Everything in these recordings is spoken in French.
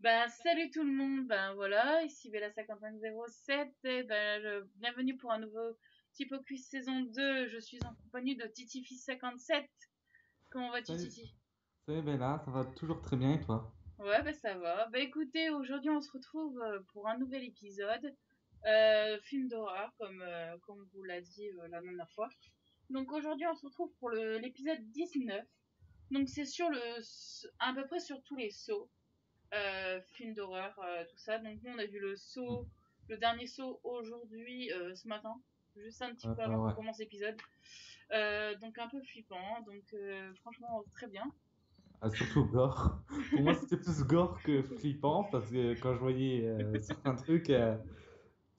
Salut tout le monde, voilà, ici Bella5507, et bienvenue pour un nouveau petit Focus saison 2. Je suis en compagnie de TitiFils57. Comment vas-tu, Salut, Titi? salut Bella, ça va toujours très bien et toi? Ouais, ça va. Écoutez, aujourd'hui on se retrouve pour un nouvel épisode, film d'horreur, comme vous l'a dit la dernière fois. Donc aujourd'hui on se retrouve pour l'épisode 19. Donc c'est à peu près sur tous les sauts. Films d'horreur, tout ça. Donc nous on a vu le dernier saut aujourd'hui, ce matin, juste un petit peu avant qu'on Ouais. commence l'épisode. Donc un peu flippant, donc franchement très bien. Ah, surtout gore. Pour moi, c'était plus gore que flippant parce que quand je voyais certains trucs,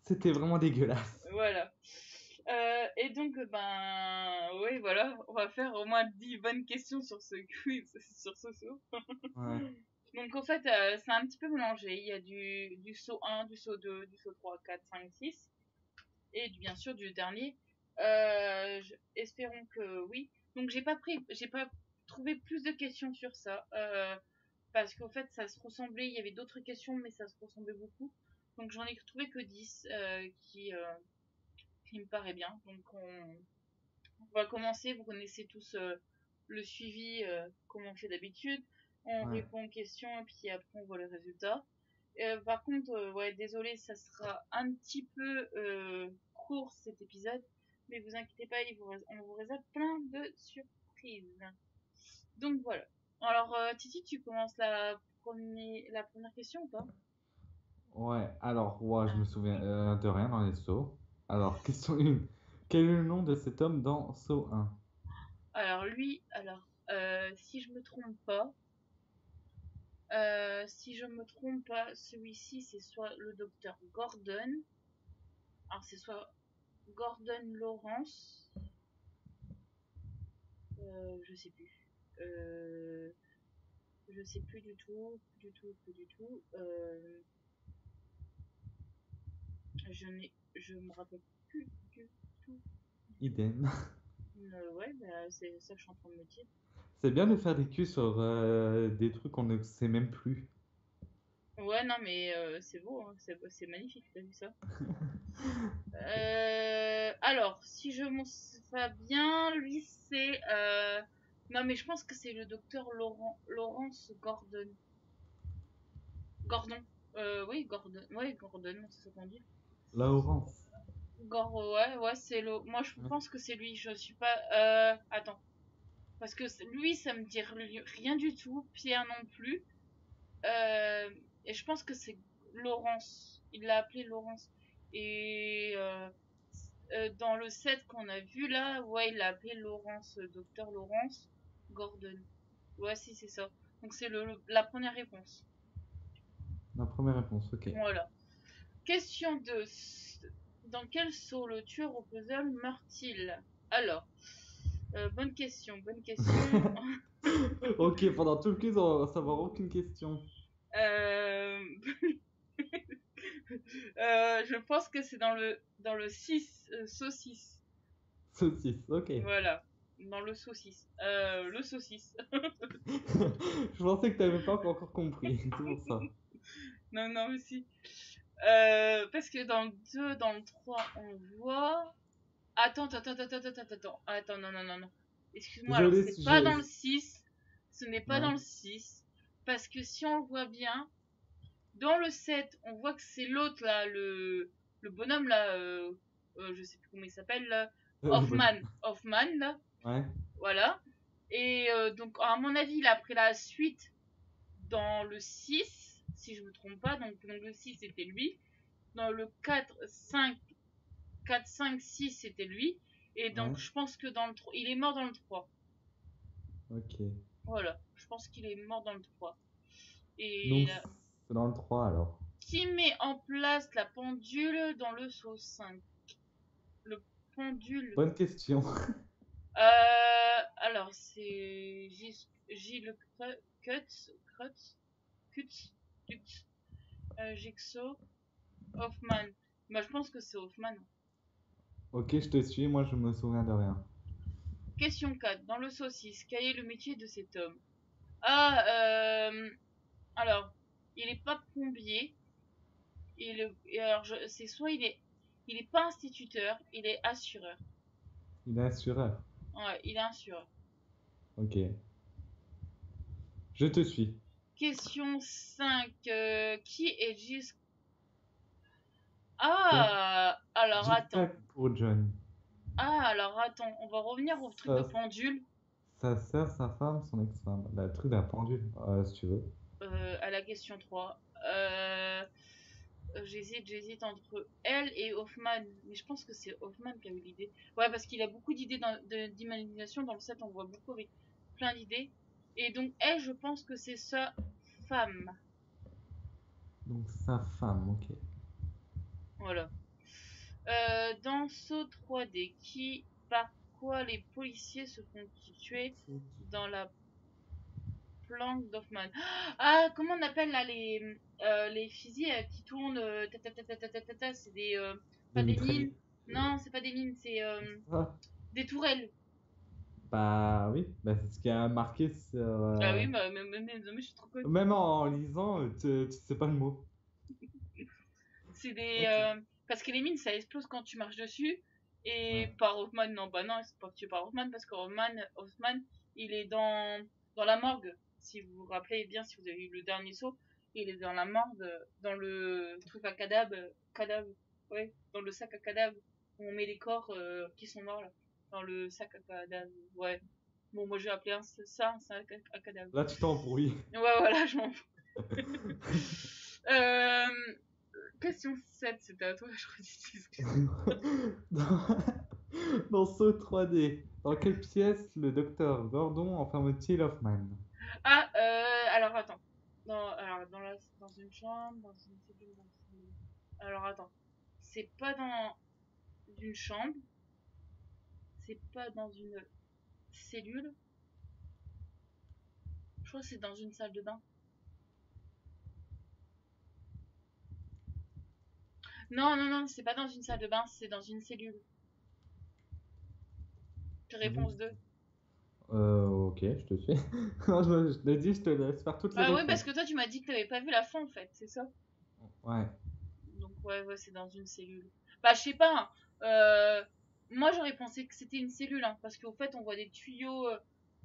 c'était vraiment dégueulasse. Voilà. Et donc oui voilà, on va faire au moins 10 bonnes questions sur ce quiz, sur ce saut. Ouais, Donc en fait c'est un petit peu mélangé. Il y a du saut 1, du saut 2, du saut 3, 4, 5, 6. Et bien sûr du dernier. Espérons que oui. Donc j'ai pas trouvé plus de questions sur ça parce qu'en fait ça se ressemblait. Il y avait d'autres questions, mais ça se ressemblait beaucoup. Donc j'en ai trouvé que 10 qui me paraît bien. Donc on va commencer. Vous connaissez tous le suivi comme on fait d'habitude. On ouais. répond aux questions et puis après on voit le résultat. Par contre, ouais, désolé, ça sera un petit peu court cet épisode, mais vous inquiétez pas, on vous réserve plein de surprises. Donc voilà. Alors, Titi, tu commences la première question ou pas? Ouais, alors, ouais, je me Ah. souviens de rien dans les sauts. Alors, question 1. Quel est le nom de cet homme dans Saut 1? Si je me trompe pas, celui-ci c'est soit le docteur Gordon, alors c'est soit Gordon Lawrence, je sais plus. Euh, Je sais plus du tout, plus du tout, plus du tout. Je me rappelle plus du tout. Idem. Ouais, c'est ça que je suis en train de me dire. C'est bien de faire des culs sur des trucs qu'on ne sait même plus. Ouais, non, mais c'est beau, hein, c'est magnifique, t'as vu ça? Alors, si je m'en souviens bien, lui c'est. Non, mais je pense que c'est le docteur Lawrence Gordon. Gordon. Oui, Gordon. Ouais, Gordon, c'est ça qu'on dit. Laurence. Ouais, moi je Ouais. pense que c'est lui. Je suis pas. Attends. Parce que lui, ça me dit rien du tout. Pierre non plus. Euh, et je pense que c'est Laurence. Il l'a appelé Laurence. Et dans le set qu'on a vu là, ouais, il l'a appelé Laurence, docteur Laurence Gordon. Ouais, si, c'est ça. Donc c'est la première réponse. Ma première réponse, ok. Voilà. Question 2. Dans quel saut le tueur au puzzle meurt-il? Alors, bonne question, bonne question. Ok, pendant tout le quiz, on va savoir aucune question. Euh, je pense que c'est dans le 6 saucisse. Saucisse, ok. Voilà, dans le saucisse. Le saucisse. Je pensais que t'avais pas encore compris, c'est pour ça. Non, non, aussi. Parce que dans le 2, dans le 3, on voit. Attends, non, non, non, non. Excuse-moi, Je alors laisse, c'est pas dans le je... 6. Ce n'est pas Ouais. dans le 6. Parce que si on le voit bien, dans le 7, on voit que c'est l'autre là, le bonhomme là, je sais plus comment il s'appelle là, Le bonhomme. Hoffman là, Ouais. voilà. Et donc à mon avis, il a pris la suite dans le 6, si je me trompe pas. Donc le 6 c'était lui. Dans le 4, 5, 6 c'était lui. Et Ouais. donc je pense que dans le 3, il est mort dans le 3. Ok. Voilà, je pense qu'il est mort dans le 3. Et Donc, c'est dans le 3 alors. qui met en place la pendule dans le saut 5? Le pendule. Bonne question. Alors, c'est Gilles Kutz, Kutz, Kutz, Jigsaw, Hoffman. Je pense que c'est Hoffman. Ok, je te suis, moi je me souviens de rien. Question 4. Dans le saucisse, quel est le métier de cet homme? Ah, alors. il est pas plombier. Et alors, c'est soit il est pas instituteur, il est assureur. Il est assureur. Ouais, il est assureur. Ok. Je te suis. Question 5. Qui est Gis... John. Alors attends. Tic-tac pour John. Alors attends, on va revenir au truc de Sa, pendule. sa sœur, sa femme, son ex-femme. Le truc d'un pendule, si tu veux. À la question 3. J'hésite entre elle et Hoffman. Mais je pense que c'est Hoffman qui a eu l'idée. Ouais, parce qu'il a beaucoup d'idées d'imagination. Dans le set, on voit beaucoup avec plein d'idées. Et donc, elle, je pense que c'est sa femme. Donc sa femme, ok. Voilà. Dans Saut 3D, par quoi les policiers se font tuer dans la planque d'Hoffman? Ah, comment on appelle là les fusils qui tournent c'est des Les pas des mines. mitraillettes. Non, c'est pas des mines, c'est Ah, des tourelles. bah oui, bah, c'est ce qui a marqué sur. Ah oui, bah, mais je suis trop conne. Même en lisant, tu sais pas le mot. C'est des Ok. parce que les mines ça explose quand tu marches dessus Ouais. et par Hoffman non, bah non, c'est pas tué par Hoffman parce que Hoffman, il est dans la morgue. Si vous vous rappelez bien, si vous avez vu le dernier saut, il est dans la morgue, dans le truc à cadavre, ouais, dans le sac à cadavre où on met les corps qui sont morts là, dans le sac à cadavre, ouais. Bon, moi j'ai appelé ça un sac à cadavre. Là, tu t'embrouilles. Ouais, voilà, je m'en fous. Euh, Question 7, c'était à toi, je redis. Dans, dans Saut 3D, dans quelle pièce le docteur Gordon enferme-t-il Hoffman? Alors attends. Dans une chambre, dans une cellule, Alors attends. C'est pas dans une chambre, c'est pas dans une cellule. Je crois que c'est dans une salle de bain. Non, non, non, c'est pas dans une salle de bain, c'est dans une cellule. Réponse 2. Ok, je te suis. Non, je l'ai dit, je te laisse faire toutes les Ah oui, parce réponses. que toi tu m'as dit que t'avais pas vu la fin en fait, c'est ça? Ouais. Donc ouais, c'est dans une cellule. Bah je sais pas, hein. Euh, Moi j'aurais pensé que c'était une cellule, hein, parce qu'au fait on voit des tuyaux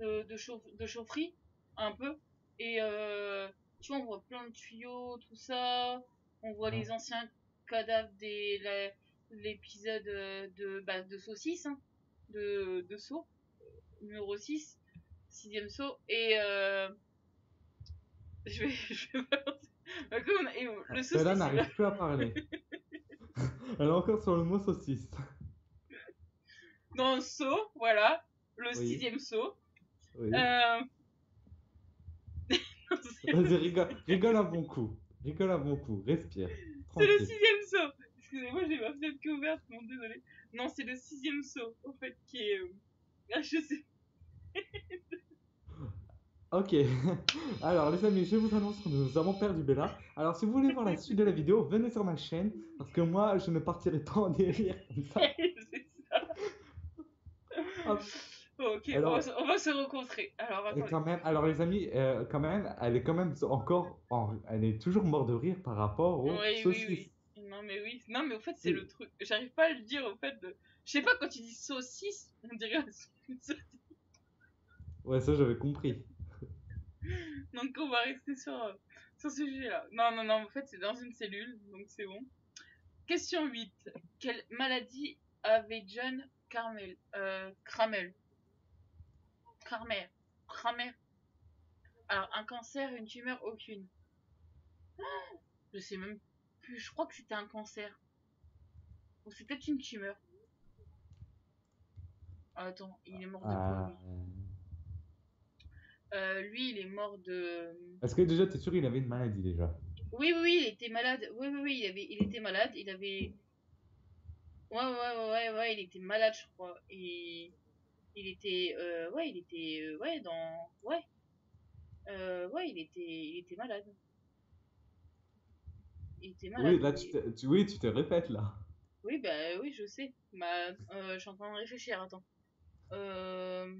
de chaufferie, un peu, et tu vois on voit plein de tuyaux, tout ça, on voit Ouais. les anciens cadavres l'épisode de saucisse, hein, de saut, numéro 6 sixième saut, et je vais balancer. Et le Bella saucisse, n'arrive plus à parler. Elle est encore sur le mot saucisse. dans le saut, voilà, le Oui, sixième saut. oui. Euh, Vas-y, rigole un bon coup. Rigole un bon coup. Respire. c'est le Tranquille. sixième saut. Excusez-moi, j'ai ma fenêtre qui est ouverte, non, désolé. Non, c'est le sixième saut, au fait, qui est. Je sais. Ok. Alors, les amis, je vous annonce que nous avons perdu Bella. Alors, si vous voulez voir la suite de la vidéo, venez sur ma chaîne. Parce que moi, je ne partirai pas en délire comme ça. C'est ça. Hop. Ok, Alors, on va se rencontrer. Alors, et attendez. quand même, alors les amis, quand même, elle est quand même encore, elle est toujours morte de rire par rapport aux Oui, oui, saucisses. oui. Non, mais oui. Non, mais au fait, c'est Oui. le truc. J'arrive pas à le dire, au fait. Je sais pas, quand tu dis saucisse, on dirait une saucisse. Ouais, ça j'avais compris. Donc, on va rester sur ce sujet-là. Non, non, non, en fait, c'est dans une cellule, donc c'est bon. Question 8. Quelle maladie avait John Cramel? Cramer. Cramer. Alors, un cancer, une tumeur, aucune. Je sais même plus. Je crois que c'était un cancer. Ou c'était une tumeur. Attends, il est mort de quoi, Euh, lui? Lui, il est mort de. Est-ce que déjà, t'es sûr il avait une maladie déjà? Oui, oui, oui, il était malade. Oui, oui, oui, il était malade. Il avait. Ouais, il était malade, je crois. Et il était, ouais, il était malade. Il était Oui, malade. là, oui, tu te répètes là. Oui, bah oui, je sais. Bah, je suis en train de réfléchir, attends. Euh,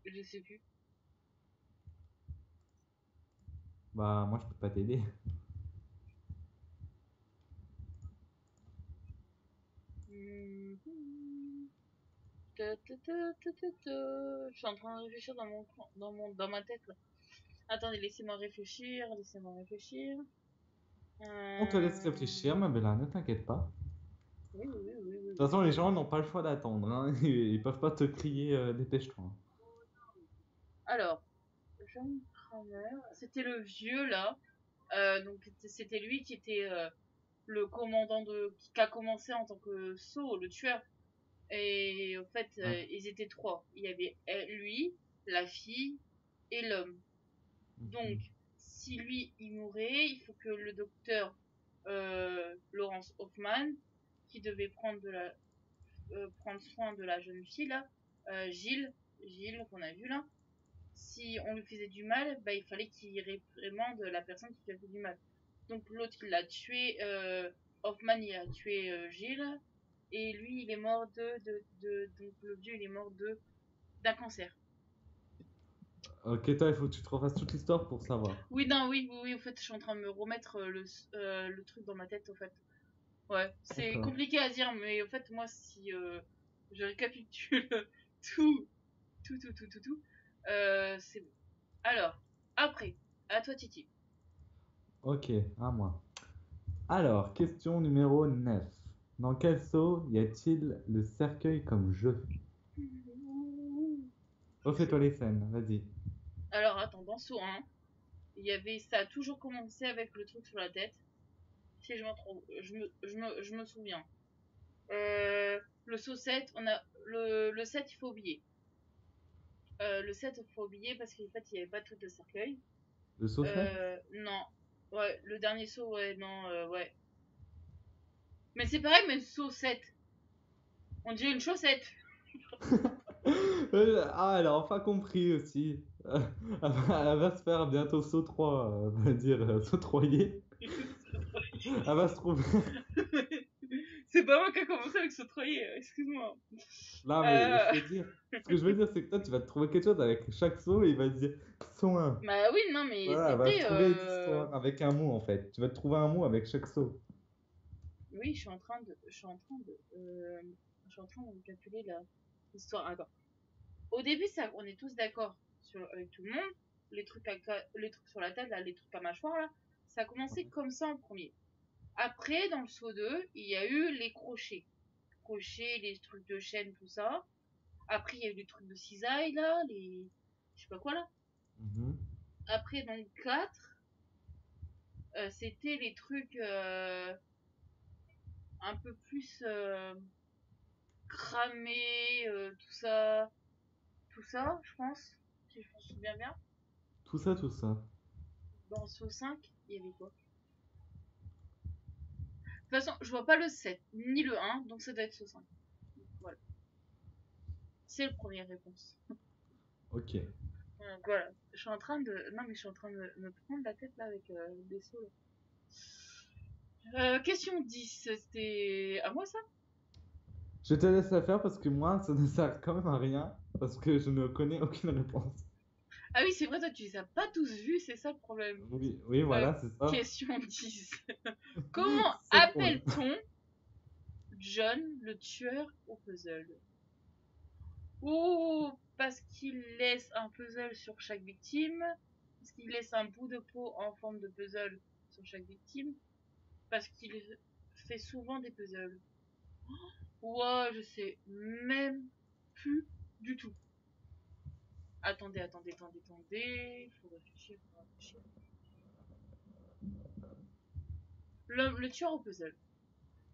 Je sais plus. Bah, moi, je peux pas t'aider. Mhm. Je suis en train de réfléchir dans ma tête là. Attendez, laissez-moi réfléchir, laissez-moi réfléchir. On te laisse Euh, réfléchir, ma Bella, ne t'inquiète pas. Oui, oui, oui, oui, De oui, toute façon, les oui. gens n'ont pas le choix d'attendre, hein. Ils peuvent pas te crier dépêche-toi. Alors, John Kramer, c'était le vieux là. Donc c'était lui qui était le commandant qui a commencé en tant que Saul, le tueur. Et en fait, Ouais. ils étaient trois. Il y avait lui, la fille et l'homme. Donc, Mhm. si lui il mourait, il faut que le docteur Lawrence Hoffman, qui devait prendre soin de la jeune fille là, Gilles qu'on a vu là, si on lui faisait du mal, bah, il fallait qu'il réprimande la personne qui lui a fait du mal. Donc l'autre il l'a tué, Hoffman il a tué Gilles, et lui il est mort donc le vieux il est mort d'un cancer. Ok, toi, il faut que tu te refasses toute l'histoire pour savoir. Oui, non, oui, oui, oui, en fait je suis en train de me remettre le truc dans ma tête en fait. Ouais, c'est D'accord. compliqué à dire, mais en fait moi si je récapitule tout, tout, c'est bon. Alors, après, à toi Titi. Ok, à moi. Alors, question numéro 9. Dans quel seau y a-t-il le cercueil comme jeu? Refais-toi les scènes, vas-y. Alors attends, dans saut 1, ça a toujours commencé avec le truc sur la tête. Si je me trompe, je me souviens. Le saut 7, le 7, il faut oublier. Le 7, il faut oublier parce qu'en fait, il n'y avait pas de truc de cercueil. Le seau 7? Non. Ouais, le dernier saut, ouais, non, ouais. Mais c'est pareil, mais saut 7. On dirait une chaussette. Ah, elle a enfin compris aussi. Elle va se faire bientôt saut 3, on va dire sautroyer. Elle va se trouver. C'est pas moi qui a commencé avec ce troyer, excuse-moi. Non, mais Euh, je veux dire. Ce que je veux dire, c'est que toi, tu vas te trouver quelque chose avec chaque saut et il va te dire saut 1. Bah oui, non, mais Voilà, elle va se c'était. trouver l'histoire avec un mot en fait. Tu vas te trouver un mot avec chaque saut. Oui, je suis en train de calculer l'histoire. Attends. Au début, ça, on est tous d'accord avec tout le monde. Les trucs sur la tête, là, les trucs à mâchoire, là, ça a commencé Ouais. comme ça en premier. Après, dans le saut 2, il y a eu les crochets. Crochets, les trucs de chaîne, tout ça. Après, il y a eu les trucs de cisaille, là, je sais pas quoi, là. Mhm. Après, dans le 4, c'était les trucs un peu plus cramés, tout ça, je pense, si je me souviens bien. Tout ça, tout ça. Dans le saut 5, il y avait quoi? De toute façon, je vois pas le 7 ni le 1, donc ça doit être saut 5. Voilà. C'est la première réponse. Ok. Donc voilà. Je suis en train de. Non, mais je suis en train de me prendre la tête là avec des sauts là. Question 10, c'était à moi ça? Je te laisse la faire parce que moi, ça ne sert quand même à rien parce que je ne connais aucune réponse. Ah oui, c'est vrai, toi tu les as pas tous vus, c'est ça le problème. Oui, oui, Euh, voilà, c'est ça. Question 10. Comment 7 points. appelle-t-on John le tueur au puzzle? Ou parce qu'il laisse un puzzle sur chaque victime, parce qu'il laisse un bout de peau en forme de puzzle sur chaque victime, parce qu'il fait souvent des puzzles. Ouais, je sais même plus du tout. Attendez. Faut réfléchir, faut réfléchir. Le tueur au puzzle.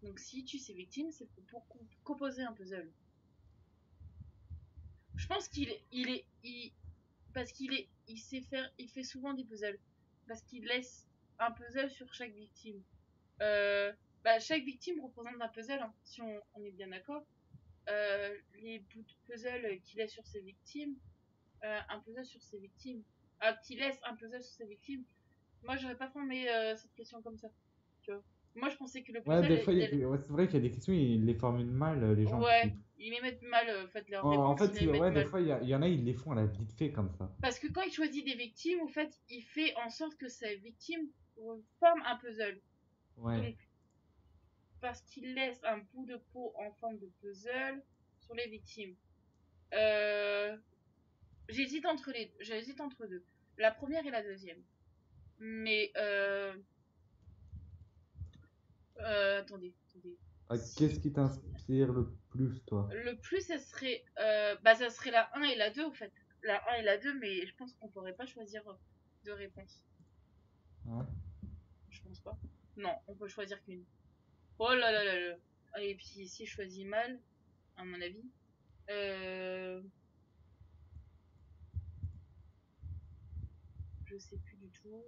Donc si tu ses victimes, c'est pour composer un puzzle. Je pense parce il sait faire, il fait souvent des puzzles. Parce qu'il laisse un puzzle sur chaque victime. Euh, Bah, chaque victime représente un puzzle, hein, si on est bien d'accord. Les bouts de puzzle qu'il laisse sur ses victimes, un puzzle sur ses victimes. Qu'il laisse un puzzle sur ses victimes. Moi, j'aurais pas formé cette question comme ça. Tu vois. Moi, je pensais que le Ouais, puzzle, des fois, ouais, c'est vrai qu'il y a des questions, ils les formulent mal, les gens ouais, qui. Ils les mettent mal, en fait, leurs En réponses, fait, ils les mettent ouais, des mal. fois, il y en a, ils les font à la vite fait comme ça. Parce que quand il choisit des victimes, en fait, il fait en sorte que ces victimes forment un puzzle. Ouais. Donc, parce qu'il laisse un bout de peau en forme de puzzle sur les victimes. Euh, j'hésite entre deux. La première et la deuxième. Mais, attendez. Qu'est-ce Si, qui t'inspire le plus, toi? le plus, ça serait la un et la 2 en fait. La un et la 2 mais je pense qu'on pourrait pas choisir deux réponses. Hein. Je pense pas. Non, on peut choisir qu'une. Oh là là là là. Et puis, si je choisis mal, à mon avis, euh, je sais plus du tout.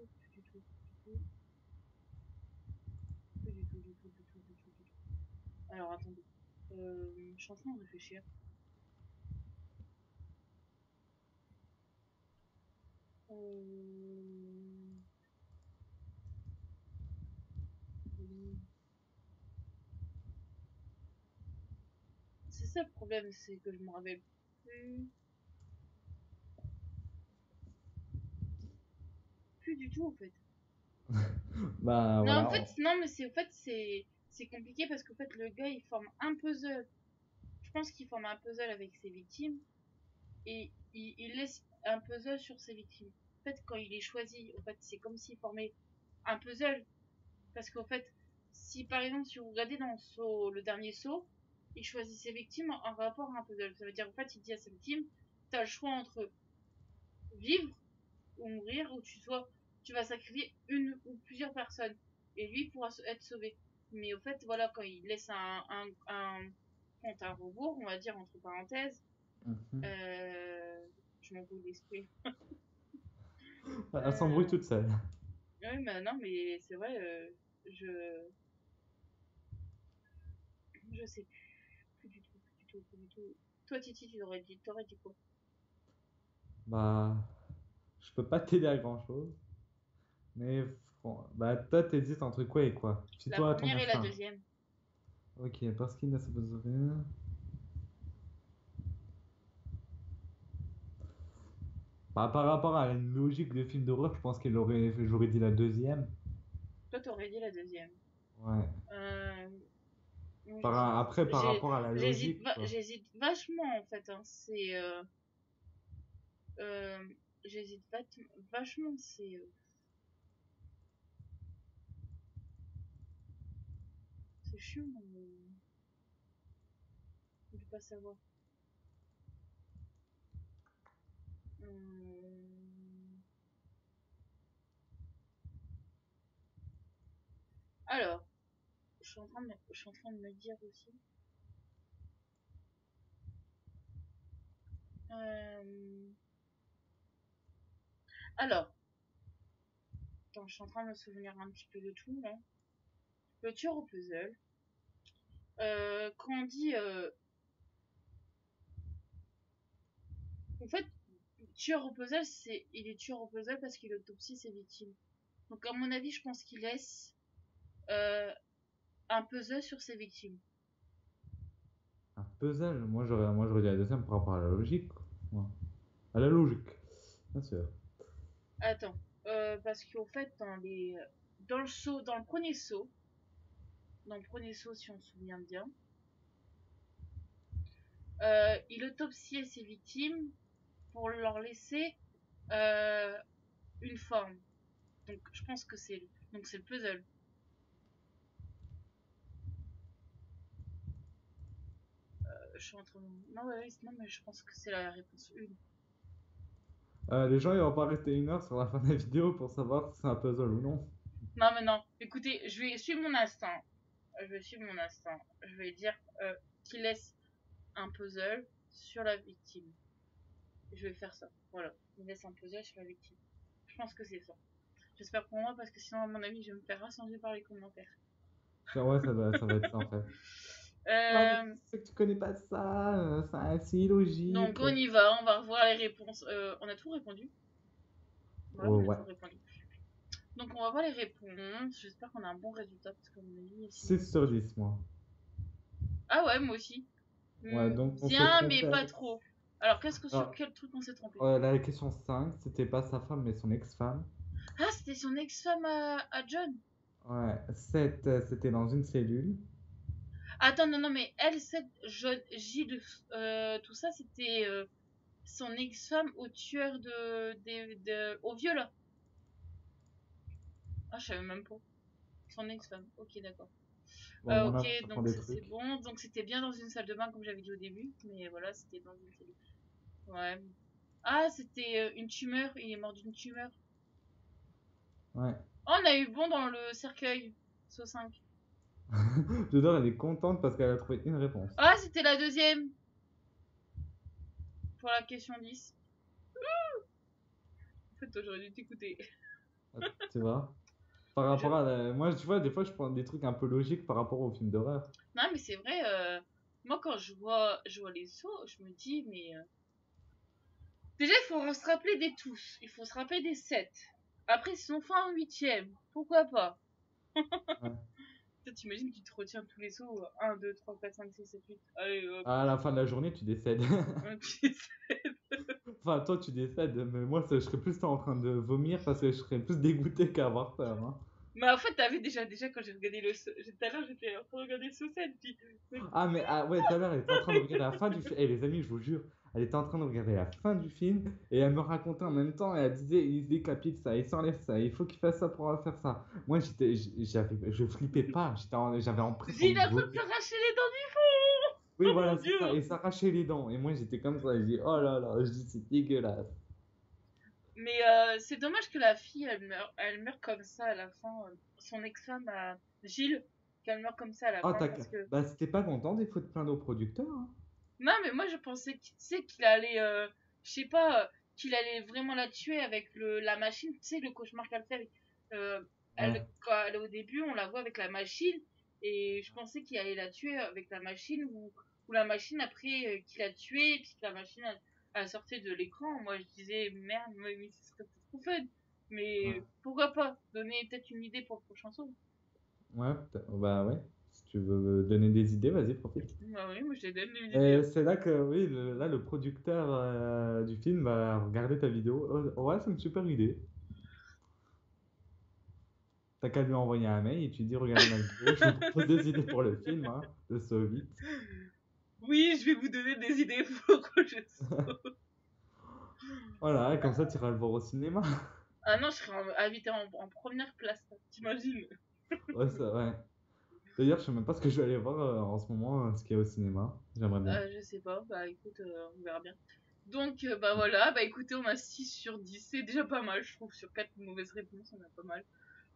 Alors, attendez. Je suis en train de réfléchir. Euh, C'est ça le problème, c'est que je me rappelle plus du tout en fait. Bah Non, en voilà. fait, non, mais c'est compliqué parce qu'en fait, le gars il forme un puzzle. Je pense qu'il forme un puzzle avec ses victimes et il laisse un puzzle sur ses victimes. En fait, quand il est choisi, en fait, c'est comme s'il formait un puzzle. Parce qu'en fait, si par exemple, si vous regardez dans le dernier saut, il choisit ses victimes en rapport à un puzzle. Ça veut dire, en fait, il dit à ses victimes, tu as le choix entre vivre ou mourir, ou tu vas sacrifier une ou plusieurs personnes. Et lui pourra être sauvé. Mais au fait, voilà, quand il laisse un compte à rebours, on va dire entre parenthèses, Mhm. euh, je m'en fous l'esprit. Elle s'embrouille Euh, toute seule. oui, mais non, mais c'est vrai, je, je sais plus du tout. Toi, Titi, t'aurais dit quoi? Bah, je peux pas t'aider à grand-chose. Mais bah, toi, t'hésites entre quoi et quoi? La Fie-toi à ton première et la instinct. deuxième. Ok, parce qu'il ne se besoin rien. Bah, par rapport à la logique de film d'horreur, je pense j'aurais dit la deuxième. Toi, t'aurais dit la deuxième. Ouais. Euh, moi, Après, par rapport à la logique, quoi. j'hésite vachement en fait. Hein. Euh, j'hésite vachement. C'est chiant de pas savoir. Hum, Alors, je suis en train de me dire aussi. Euh, alors, attends, je suis en train de me souvenir un petit peu de tout là. Le tueur au puzzle. Quand on dit, en fait, tueur au puzzle, il est tueur au puzzle parce qu'il autopsie ses victimes. Donc à mon avis, je pense qu'il laisse euh, un puzzle sur ses victimes. Un puzzle, moi j'aurais dit la deuxième par rapport à la logique, quoi. Ouais. À la logique, bien sûr. Attends, parce qu'au fait, dans le premier saut, si on se souvient bien, il autopsiait ses victimes pour leur laisser euh, une forme. Donc je pense que c'est le puzzle. Je suis en train de... Non, ouais, non, mais je pense que c'est la réponse 1. Les gens ils vont pas rester une heure sur la fin de la vidéo pour savoir si c'est un puzzle ou non. Non, mais non. Écoutez, je vais suivre mon instinct. Je vais suivre mon instinct. Je vais dire qu'il laisse un puzzle sur la victime. Je vais faire ça. Voilà. Il laisse un puzzle sur la victime. Je pense que c'est ça. J'espère pour moi parce que sinon, à mon avis, je vais me faire rassembler par les commentaires. Ouais, ça va être ça en fait. Ouais, mais Euh, c'est que tu connais pas ça, c'est donc, illogique. on y va. On va revoir les réponses. On a tout répondu. Ouais, Oh, on a ouais. tout répondu. Donc, on va voir les réponses. J'espère qu'on a un bon résultat parce qu'à mon avis, sinon. 6 sur 10, moi. Ah ouais, moi aussi. Ouais, donc on s'est Bien, mais trompé. pas trop. Alors, sur Alors, quel truc on s'est trompé? la question 5, c'était pas sa femme, mais son ex-femme. Ah, c'était son ex-femme à John. Ouais, 7, c'était dans une cellule. Attends, non, non, mais elle, Gilles, tout ça, c'était son ex-femme au tueur au viol. Ah, je savais même pas. Son ex-femme. Ok, d'accord. Bon, mon Ok, âme, ça prend donc des ça c'est trucs. bon. Donc c'était bien dans une salle de bain, comme j'avais dit au début. Mais voilà, c'était dans une cellule. Ouais. Ah, c'était une tumeur. Il est mort d'une tumeur. Ouais. Oh, on a eu bon dans le cercueil. So 5. Dedans, elle est contente parce qu'elle a trouvé une réponse. Ah, c'était la deuxième. Pour la question 10. En fait, j'aurais dû t'écouter. Ah, tu vois? Par Je- rapport à moi, tu vois, des fois, je prends des trucs un peu logiques par rapport aux films d'horreur. Non, mais c'est vrai. Moi, quand je vois les sauts, je me dis, mais déjà, il faut se rappeler des tous. Il faut se rappeler des 7. Après, ils sont fin en huitième. Pourquoi pas? Ouais. Toi, t'imagines, tu te retiens tous les sauts. 1, 2, 3, 4, 5, 6, 7, 8. Allez, hop. À la fin de la journée, tu décèdes. Un petit- Enfin, toi, tu décèdes, mais moi, je serais plus en train de vomir parce que je serais plus dégoûté qu'avoir peur, hein. Mais en fait, t'avais déjà quand j'ai regardé le saut. Tout à l'heure, j'étais en train de regarder le saut 7. Puis, mais Ah, mais ah, ouais, tout à l'heure, elle était en train de regarder la fin du film. Eh, les amis, je vous jure, elle était en train de regarder la fin du film et elle me racontait en même temps et elle disait il se décapite ça, il s'enlève ça, il faut qu'il fasse ça pour faire ça. Moi, je flippais pas, j'avais presque j'ai eu envie de la faute de vomir. s'arracher les dents du fond. Oui, Oh voilà, mon c'est ça, dieu. et s'arracher les dents. Et moi, j'étais comme ça, je dis oh là là, je dis c'est dégueulasse. Mais c'est dommage que la fille, elle meurt comme ça à la fin. Son ex-femme, Gilles, qu'elle meurt comme ça à la Ah, fin parce que. bah, si t'es pas content, des fois, de plaindre au producteur, hein. Non, mais moi je pensais qu'il allait, je sais pas, qu'il allait vraiment la tuer avec la machine. Tu sais, le cauchemar qu'elle fait avec. euh, Ouais. Quand elle est au début, on la voit avec la machine. Et je pensais qu'il allait la tuer avec la machine ou la machine après qu'il a tué. Et puis que la machine a sorti de l'écran. Moi je disais, merde, mais ce serait peut-être trop fun. Ouais. Mais pourquoi pas donner peut-être une idée pour le prochain saut. Ouais, bah ouais. Si tu veux donner des idées, vas-y, profite. Bah oui, moi je donne les idées, Et hein. c'est là que, oui, là, le producteur du film va regarder ta vidéo. Oh, ouais, c'est une super idée. T'as qu'à lui envoyer un mail et tu dis, regardez ma vidéo, je vous propose des idées pour le film, hein, le saut 8. Oui, je vais vous donner des idées pour que je saute. Voilà, comme ça, tu iras le voir au cinéma. Ah non, je serais invitée en première place, t'imagines? Ouais, ça, ouais. D'ailleurs, je sais même pas ce que je vais aller voir en ce moment, ce qu'il y a au cinéma. J'aimerais bien. Je sais pas, bah écoute, on verra bien. Donc, bah voilà, bah écoutez, on a 6 sur 10, c'est déjà pas mal, je trouve, sur 4 mauvaises réponses, on a pas mal.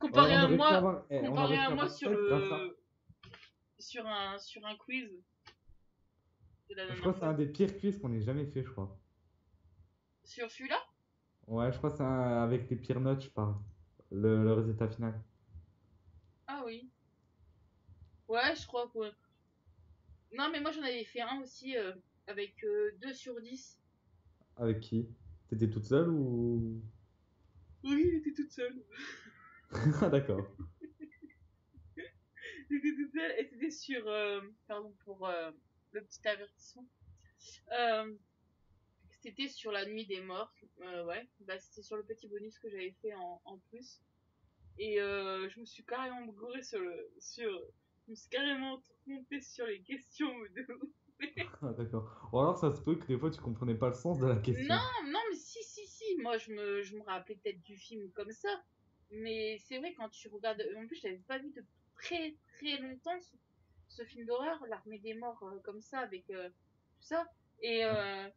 Ouais, on aurait pu avoir, on Comparé aurait à pu moi avoir 7 grâce à. sur un quiz de la Je crois dernière que c'est fois. un des pires quiz qu'on ait jamais fait, je crois. Sur celui-là? Ouais, je crois que c'est avec les pires notes, je parle. Le résultat final. Ah oui. Ouais, je crois que. Non, mais moi j'en avais fait un aussi avec 2 sur 10. Avec qui? T'étais toute seule ou. Oui, j'étais toute seule. Ah, d'accord. J'étais toute seule et c'était sur. Pardon pour le petit avertissement. Euh, C'était sur la nuit des morts. Ouais, bah, c'était sur le petit bonus que j'avais fait en plus. Et je me suis carrément gourée je me suis carrément trompée sur les questions de Ah, d'accord. Ou alors ça se peut que des fois tu comprenais pas le sens de la question. Non, non, mais si, si, si. Moi, je me rappelais peut-être du film comme ça. Mais c'est vrai, quand tu regardes. En plus, je l'avais pas vu depuis très, très longtemps, ce film d'horreur, L'Armée des Morts, comme ça, avec tout ça. Et Ouais,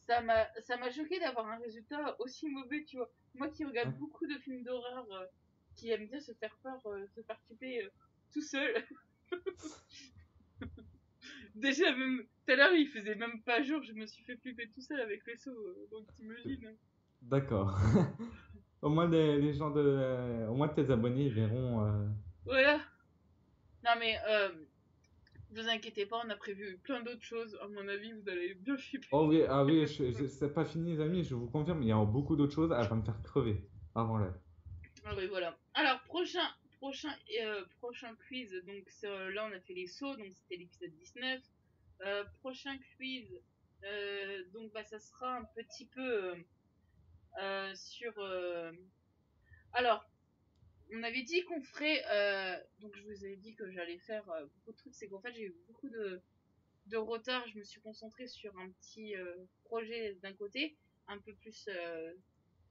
ça m'a choqué d'avoir un résultat aussi mauvais, tu vois. Moi qui regarde ouais. beaucoup de films d'horreur, qui aime bien se faire peur, se faire flipper tout seul. Déjà, même tout à l'heure, il faisait même pas jour, je me suis fait flipper tout seul avec les sauts, donc t'imagines, hein. D'accord. Au moins les gens au moins tes abonnés ils verront. Voilà. Non mais, vous inquiétez pas, on a prévu plein d'autres choses. À mon avis, vous allez bien flipper. Oh oui, ah oui, c'est pas fini les amis, je vous confirme, il y a beaucoup d'autres choses à me faire crever avant l'heure. Ah oui, voilà. Alors, prochain quiz. Donc, là, on a fait les sauts, donc c'était l'épisode 19. Prochain quiz. Donc, bah, ça sera un petit peu sur. Alors, on avait dit qu'on ferait. Donc, je vous ai dit que j'allais faire beaucoup de trucs. C'est qu'en fait, j'ai eu beaucoup de retard. Je me suis concentrée sur un petit projet d'un côté, un peu plus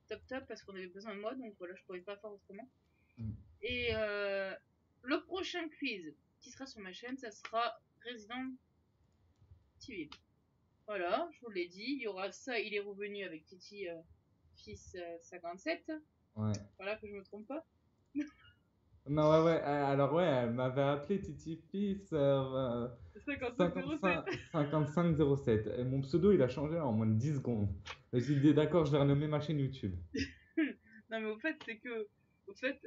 top top parce qu'on avait besoin de moi. Donc, voilà, je pouvais pas faire autrement. Mm. Et le prochain quiz qui sera sur ma chaîne, ça sera Resident Evil. Voilà, je vous l'ai dit. Il y aura ça, il est revenu avec Titi, fils 57. Ouais. Voilà, que je me trompe pas. Non, ouais. Alors, ouais, elle m'avait appelé Titi Fils 5707. 5507. Et mon pseudo, il a changé en moins de 10 secondes. Et j'ai dit, d'accord, je vais renommer ma chaîne YouTube. Non, mais au fait, c'est que. Au fait,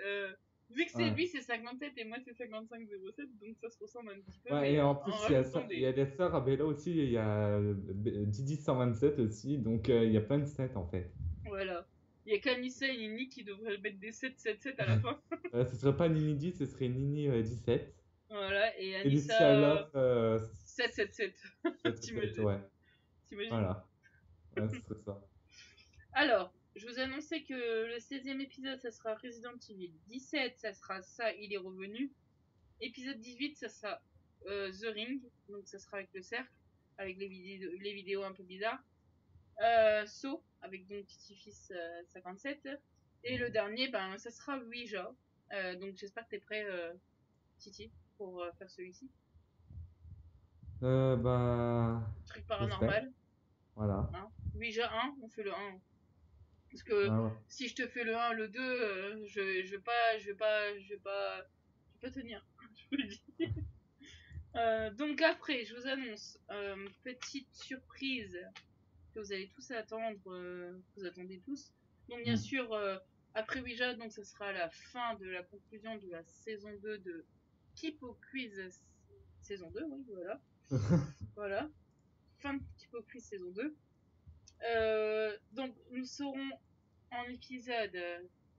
vu que c'est Ouais. lui, c'est 57 et moi, c'est 5507. Donc ça se ressemble un petit peu, Ouais, mais et en en plus, rajoutant il y a des. des sœurs à Bella aussi, il y a Didi 127 aussi, donc il y a plein de 7 en fait. Voilà. Il y a qu'Anissa et Nini qui devraient mettre des 777 à la fin. Ce serait pas Nini 10, ce serait Nini 17. Voilà, et Et Anissa Lucia Love 777. 7, T'imagines? ouais. T'imagines? Voilà. Ouais, ce serait ça. Alors, je vous annonçais que le 16e épisode, ça sera Resident Evil. 17, ça sera ça, il est revenu. Épisode 18, ça sera The Ring, donc ça sera avec le cercle, avec les vidéos un peu bizarres. So, avec donc Petit Fils 57. Et le dernier, ben, ça sera Ouija. Donc j'espère que t'es prêt, Titi, pour faire celui-ci. Bah, Truc j'espère. paranormal. Voilà. Hein. Ouija 1, on fait le 1. Parce Ouais, que ouais. si je te fais le 1, le 2, je vais pas, je vais pas tenir. Je vous le dis. Donc après, je vous annonce, petite surprise que vous allez tous attendre, que vous attendez tous. Donc bien Mm. sûr, après Ouija, donc ça sera la fin de la conclusion de la saison 2 de Keep au Quiz saison 2, oui, voilà. Voilà. Fin de Keep au Quiz saison 2. Donc nous serons en épisode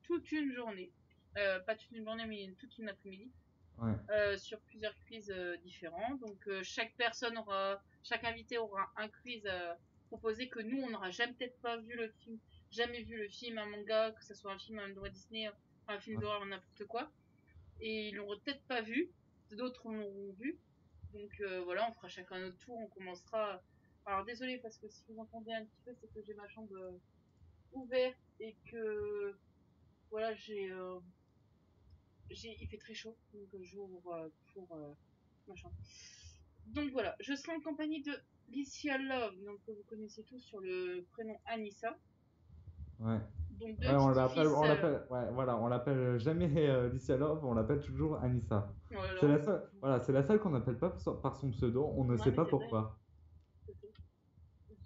toute une journée. Pas toute une journée, mais toute une après-midi. Ouais. Sur plusieurs quiz différents. Donc chaque invité aura un quiz proposé que nous on n'aura jamais peut-être pas vu le film, jamais vu le film, un manga, que ce soit un film, un droit Disney, un film Ouais. d'horreur, n'importe quoi. Et ils l'auront peut-être pas vu, d'autres l'auront vu. Donc voilà, on fera chacun notre tour, on commencera. Alors désolé parce que si vous entendez un petit peu, c'est que j'ai ma chambre ouverte et que voilà, il fait très chaud, donc j'ouvre pour machin. Donc voilà, je serai en compagnie de Licia Love, donc que vous connaissez tous sur le prénom Anissa. Ouais. Donc Ouais, deux petits fils. ouais, voilà, on l'appelle jamais Licia Love, on l'appelle toujours Anissa. C'est Voilà. la seule, voilà, c'est la seule qu'on n'appelle pas par son pseudo, on ne Non sait mais pas c'est vrai. pourquoi.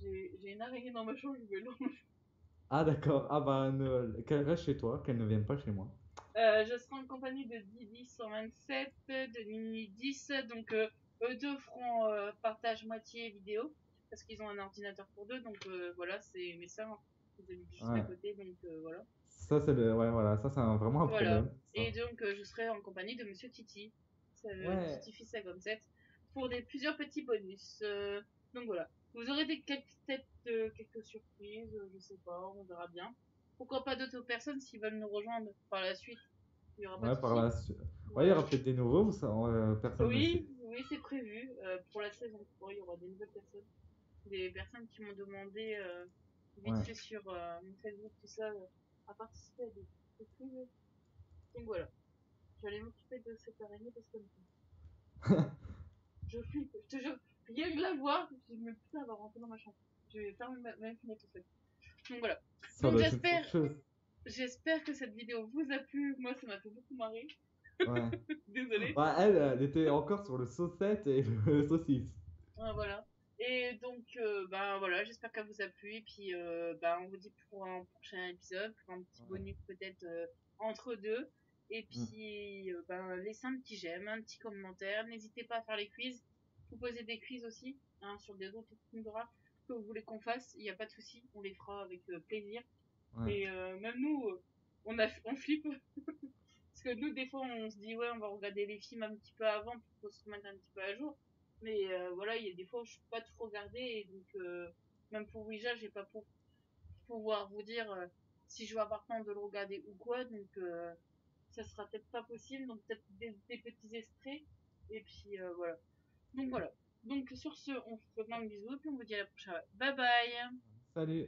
J'ai une araignée dans ma chambre, je vais l'enlever. Ah d'accord, ah bah qu'elle reste chez toi, qu'elle ne vienne pas chez moi. Je serai en compagnie de Didi 127, de Nini 10. Donc eux deux feront partage moitié vidéo parce qu'ils ont un ordinateur pour deux. Donc voilà, c'est mes sœurs, hein. Ils habitent juste à Ouais. côté, donc voilà. Ça c'est ouais voilà, ça c'est vraiment un Voilà. problème, Et ça. donc, je serai en compagnie de Monsieur Titi, Ouais. Titi Fils 57, pour plusieurs petits bonus. Donc voilà. Vous aurez peut-être quelques surprises, je sais pas, on verra bien. Pourquoi pas d'autres personnes s'ils veulent nous rejoindre par la suite, il n'y aura pas de Ouais, par souci. la suite. Ouais, il y Voilà. aura peut-être des nouveaux, ça, personne ne sait. Oui, oui, c'est prévu. Pour la saison 3, il y aura des nouvelles personnes. Des personnes qui m'ont demandé vite Ouais. fait sur mon Facebook, tout ça, à participer à des quiz. Donc voilà. J'allais m'occuper de cette araignée parce que je flippe, je te jure. Rien que la voir, je me dis putain, elle va rentrer dans ma chambre. Je vais fermer ma fenêtre en fait. Donc voilà. Ça Donc doit être une faucheuse. j'espère que cette vidéo vous a plu. Moi, ça m'a fait beaucoup marrer. Ouais. Désolée. Ouais, elle était encore sur le saucette et le saucisse. Voilà. Et donc, ben voilà, j'espère qu'elle vous a plu. Et puis, ben, on vous dit pour un prochain épisode, pour un petit Ouais. bonus peut-être entre deux. Et Mm. puis, ben, laissez un petit j'aime, un petit commentaire. N'hésitez pas à faire les quiz. Vous posez des quiz aussi, hein, sur des autres films d'horreur que vous voulez qu'on fasse. Il n'y a pas de souci, on les fera avec plaisir. Ouais. Et même nous, on flippe. Parce que nous, des fois, on se dit, ouais, on va regarder les films un petit peu avant pour se remettre un petit peu à jour. Mais voilà, il y a des fois où je peux pas tout regarder et donc même pour Ouija, j'ai pas pour pouvoir vous dire si je vais avoir temps de le regarder ou quoi, donc ça sera peut-être pas possible, donc peut-être des petits extraits et puis voilà. Donc voilà. Donc sur ce, on se fait plein de bisous et puis on vous dit à la prochaine. Bye bye. Salut!